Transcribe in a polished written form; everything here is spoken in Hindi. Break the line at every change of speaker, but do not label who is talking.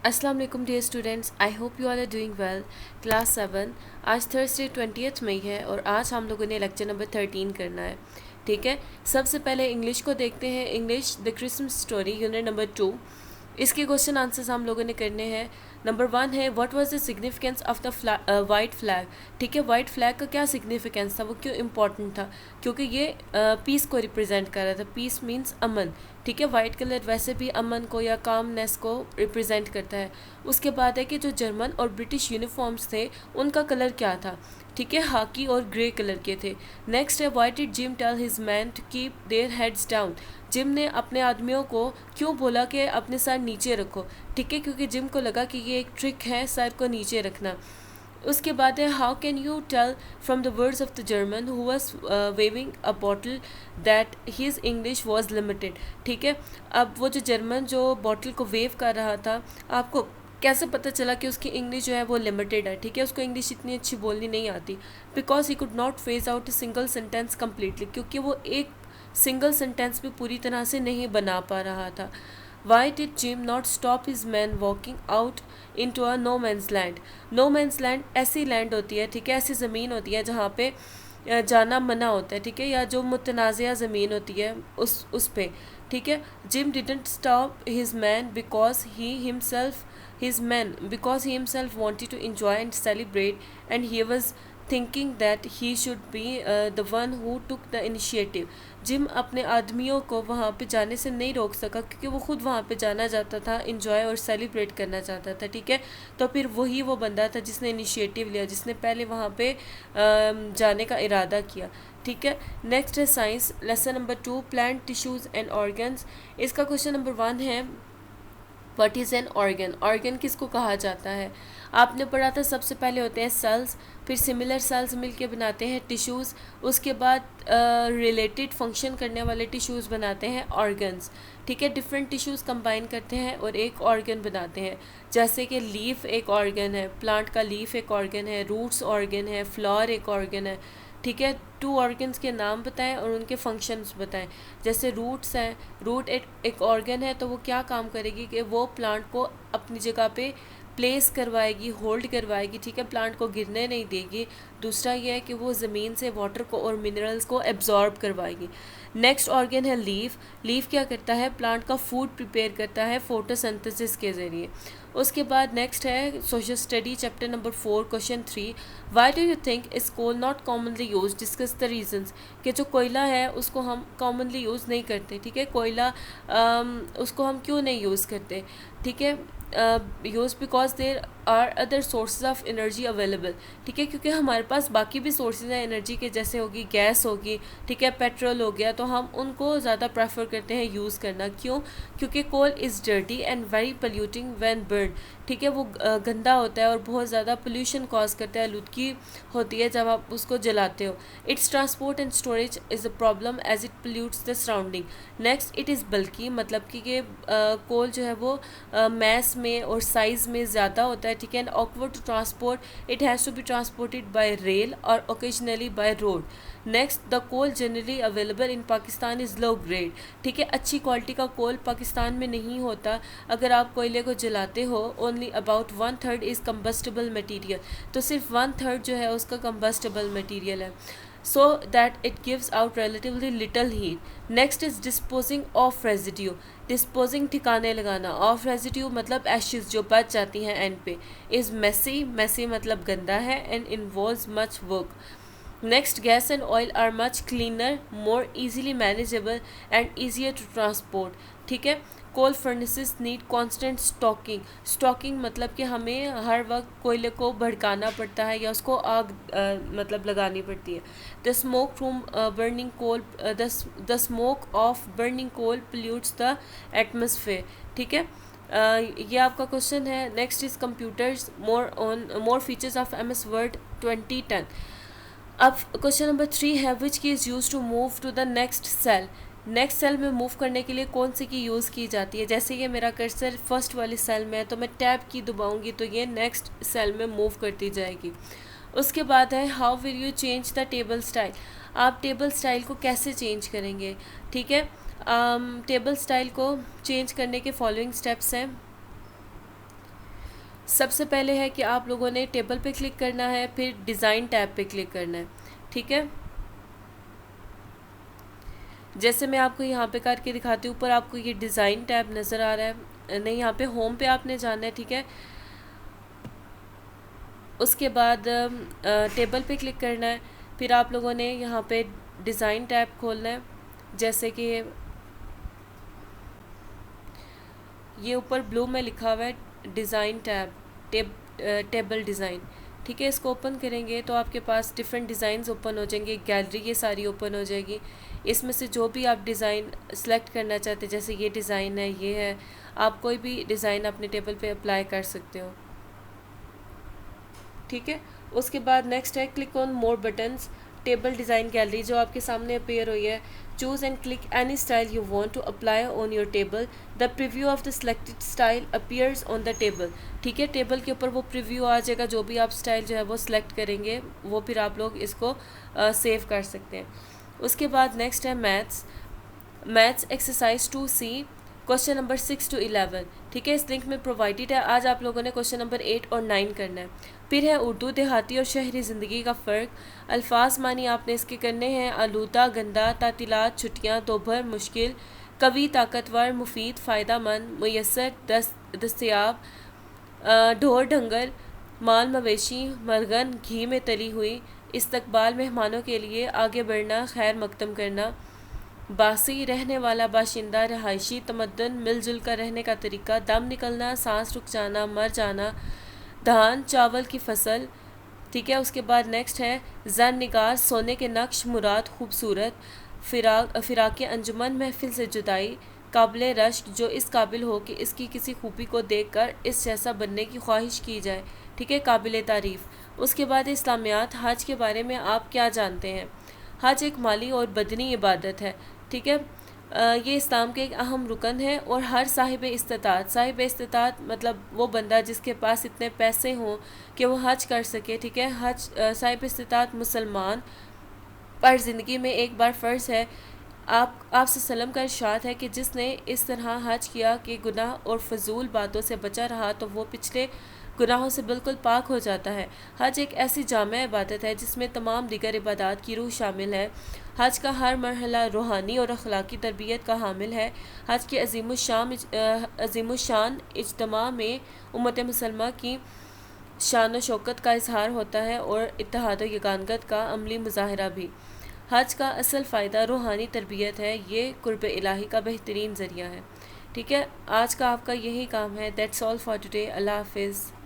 अस्सलाम वालेकुम dear students, I hope you all are doing well. Class 7 आज थर्सडे 20 मई है और आज हम लोगों ने लेक्चर नंबर 13 करना है। ठीक है, सबसे पहले इंग्लिश को देखते हैं। English the Christmas story unit number 2। इसके क्वेश्चन आंसर्स हम लोगों ने करने हैं। नंबर 1 है what was the significance of the white flag. ठीक है, वाइट फ्लैग का क्या सिग्निफिकेंस था, वो क्यों इम्पोर्टेंट था? क्योंकि ये पीस को रिप्रेजेंट कर रहा था। पीस मीन्स अमन। ठीक है, वाइट कलर वैसे भी अमन को या कामनेस को रिप्रेजेंट करता है। उसके बाद है कि जो जर्मन और ब्रिटिश यूनिफॉर्म्स थे उनका कलर क्या था। ठीक है, हाकी और ग्रे कलर के थे। नेक्स्ट है why did Jim tell his man to keep their heads down. Jim ने अपने आदमियों को क्यों बोला कि अपने सर नीचे रखो। ठीक है, क्योंकि जिम को लगा कि ये एक ट्रिक है सर को नीचे रखना। उसके बाद है how can you tell from the words of the German who was waving a bottle that his English was limited. ठीक है, अब वो जो जर्मन जो बॉटल को वेव कर रहा था, आपको कैसे पता चला कि उसकी इंग्लिश जो है वो लिमिटेड है। ठीक है, उसको इंग्लिश इतनी अच्छी बोलनी नहीं आती। Because he could not phase out a single sentence completely, क्योंकि वो एक सिंगल सेंटेंस भी पूरी तरह से नहीं बना पा रहा था। Why did Jim not stop his men walking out into a no man's land? No man's land ऐसी लैंड होती है, ठीक है, ऐसी ज़मीन होती है जहाँ पे जाना मना होता है। ठीक है, या जो मुतनाज़िया ज़मीन होती है उस पे। ठीक है, gym didn't stop his man because he himself his men because he himself wanted to enjoy and celebrate, and he was thinking that he should be the one who took the initiative. Gym अपने आदमियों को वहाँ पे जाने से नहीं रोक सका क्योंकि वो खुद वहाँ पे जाना चाहता था, इंजॉय और सेलिब्रेट करना चाहता था। ठीक है, तो फिर वही वो बंदा था जिसने इनिशिएटिव लिया, जिसने पहले वहाँ पे जाने का इरादा किया। ठीक है, नेक्स्ट है science lesson number 2 plant tissues and organs. इसका क्वेश्चन नंबर 1 है what is an organ. Organ किसको कहा जाता है? आपने पढ़ा था सबसे पहले होते हैं सेल्स, फिर सिमिलर सेल्स मिलके बनाते हैं टिश्यूज़, उसके बाद रिलेटेड फंक्शन करने वाले टिश्यूज़ बनाते हैं ऑर्गन्स। ठीक है, डिफरेंट टिश्यूज़ कंबाइन करते हैं और एक ऑर्गन बनाते हैं। जैसे कि लीफ एक ऑर्गन है, प्लांट का लीफ एक ऑर्गन है, रूट्स ऑर्गन है, फ्लावर एक ऑर्गन है। ठीक है, 2 ऑर्गन्स के नाम बताएं और उनके फंक्शंस बताएं। जैसे रूट्स हैं, रूट एक ऑर्गन है तो वो क्या काम करेगी कि वो प्लांट को अपनी जगह पे प्लेस करवाएगी, होल्ड करवाएगी। ठीक है, प्लांट को गिरने नहीं देगी। दूसरा ये है कि वो ज़मीन से वाटर को और मिनरल्स को एब्जॉर्ब करवाएगी। नेक्स्ट ऑर्गन है लीफ। लीफ क्या करता है? प्लांट का फूड प्रिपेयर करता है फोटोसिंथेसिस के ज़रिए। उसके बाद नेक्स्ट है social study chapter number 4 question 3 why do you think is coal not commonly use, discuss the reasons. कि जो कोयला है उसको हम कॉमनली यूज़ नहीं करते। ठीक है, कोयला उसको हम क्यों नहीं यूज़ करते? ठीक है, use because there are other sources of energy available. ठीक है, क्योंकि हमारे पास बाकी भी सोर्सेज हैं एनर्जी के, जैसे होगी गैस होगी, ठीक है, पेट्रोल हो गया, तो हम उनको ज़्यादा प्रेफर करते हैं यूज़ करना। क्यों? क्योंकि coal is dirty and very polluting when burn. ठीक है, वो गंदा होता है और बहुत ज़्यादा पोल्यूशन कॉज करता है, आलूदगी होती है जब आप उसको जलाते हो। It's transport and storage is a problem as it pollutes the surrounding. Next it is बल्कि, मतलब कि ये कोल जो है वो मैस में और साइज़ में ज़्यादा होता है। ठीक है, and awkward to transport, it has to be transported by rail और occasionally by road. Next the coal generally available in Pakistan is low grade. ठीक है, अच्छी क्वालिटी का कोल पाकिस्तान में नहीं होता। अगर आप कोयले को जलाते हो only about 1/3 is combustible material, तो सिर्फ 1/3 जो है उसका कम्बस्टेबल मटीरियल है, so that it gives out relatively little heat. Next is disposing of residue. Disposing ठिकाने लगाना, of residue मतलब ashes जो बच जाती हैं एंड पे, is messy, messy मतलब गंदा है, and involves much work. Next, gas and oil are much cleaner, more easily manageable and easier to transport. ठीक है, coal furnaces need constant stocking. Stocking मतलब कि हमें हर वक्त कोयले को भड़काना पड़ता है या उसको आग मतलब लगानी पड़ती है। The smoke from burning coal the smoke of burning coal pollutes the atmosphere. ठीक है, ये आपका क्वेश्चन है। Next is computers more features of MS Word 2010। अब क्वेश्चन नंबर 3 है which key is use to move to the next cell. Next cell में मूव करने के लिए कौन सी की यूज़ की जाती है? जैसे कि मेरा कर्सर फर्स्ट वाली सेल में है तो मैं टैब की दबाऊंगी तो ये नेक्स्ट सेल में मूव करती जाएगी। उसके बाद है how will you change the table style. आप टेबल स्टाइल को कैसे चेंज करेंगे? ठीक है, टेबल स्टाइल को चेंज करने के फॉलोइंग स्टेप्स हैं। सबसे पहले है कि आप लोगों ने टेबल पे क्लिक करना है, फिर डिज़ाइन टैब पे क्लिक करना है, ठीक है। जैसे मैं आपको यहाँ पे करके दिखाती हूँ, ऊपर आपको ये डिज़ाइन टैब नज़र आ रहा है, नहीं यहाँ पे होम पे आपने जाना है, ठीक है। उसके बाद टेबल पे क्लिक करना है, फिर आप लोगों ने यहाँ पे डिज़ाइन टैब खोलना है। जैसे कि ये ऊपर ब्लू में लिखा हुआ है डिज़ाइन टैब, टेबल डिज़ाइन, ठीक है। इसको ओपन करेंगे तो आपके पास डिफरेंट डिज़ाइंस ओपन हो जाएंगे, गैलरी ये सारी ओपन हो जाएगी। इसमें से जो भी आप डिज़ाइन सेलेक्ट करना चाहते हैं, जैसे ये डिज़ाइन है, ये है, आप कोई भी डिज़ाइन अपने टेबल पे अप्लाई कर सकते हो, ठीक है। उसके बाद नेक्स्ट है click on more buttons, table design gallery जो आपके सामने अपेयर हुई है। Choose and click any style you want to apply on your table, the preview of the selected style appears on the table, ठीक है। टेबल के ऊपर वो प्रीव्यू आ जाएगा, जो भी आप स्टाइल जो है वो सिलेक्ट करेंगे वो फिर आप लोग इसको सेव कर सकते हैं। उसके बाद नेक्स्ट है maths exercise 2C question number 6 to 11, ठीक है। इस लिंक में प्रोवाइडेड है। आज आप लोगों ने क्वेश्चन नंबर 8 और 9 करना है। फिर है उर्दू देहाती और शहरी ज़िंदगी का फ़र्क, अल्फाज मानी आपने इसके करने हैं। आलूदा, गंदा, तातीलात, छुट्टियाँ, दोपहर, मुश्किल, कवि, ताकतवर, मुफीद, फ़ायदा मंद, मुयसर, दस्तयाब, ढोर ढंगर, माल मवेशी, मरगन, घी में तली हुई, इस्तकबाल, मेहमानों के लिए, आगे बढ़ना, खैर मकदम करना, बासी, रहने वाला, बाशिंदा, रहायशी, तमद्दन, मिलजुल कर रहने का तरीका, दम निकलना, सांस रुक जाना, मर जाना, धान, चावल की फसल, ठीक है। उसके बाद नेक्स्ट है जन निगार, सोने के नक्श, मुराद, खूबसूरत, फिराक अंजुमन, महफिल से जुदाई, काबिल रश्क, जो इस काबिल हो कि इसकी किसी खूबी को देखकर इस जैसा बनने की ख्वाहिश की जाए, ठीक है, काबिल तारीफ़। उसके बाद इस्लामियात, हज के बारे में आप क्या जानते हैं। हज एक माली और बदनी इबादत है, ठीक है। ये इस्लाम के एक अहम रुकन है और हर साहिब इस्तिताअत मतलब वो बंदा जिसके पास इतने पैसे हों कि वो हज कर सके, ठीक है। हज साहिब इस्तिताअत मुसलमान पर ज़िंदगी में एक बार फ़र्ज़ है। आप सल्लम का इरशाद है कि जिसने इस तरह हज किया कि गुनाह और फजूल बातों से बचा रहा तो वो पिछले गुनाहों से बिल्कुल पाक हो जाता है। हज एक ऐसी जामे इबादत है जिसमें तमाम दीगर इबादत की रूह शामिल है। हज का हर मरहला रूहानी और अखलाकी तरबियत का हामिल है। हज के अज़ीमुश्शान इज्तिमा में उम्मत मुसलमा की शान व शौकत का इजहार होता है और इत्तेहाद व यगानगत का अमली मुजाहरा भी। हज का असल फ़ायदा रूहानी तरबियत है, ये कुर्ब इलाही का बेहतरीन ज़रिया है, ठीक है। आज का आपका यही काम है। That's all for today. अल्लाह हाफिज़।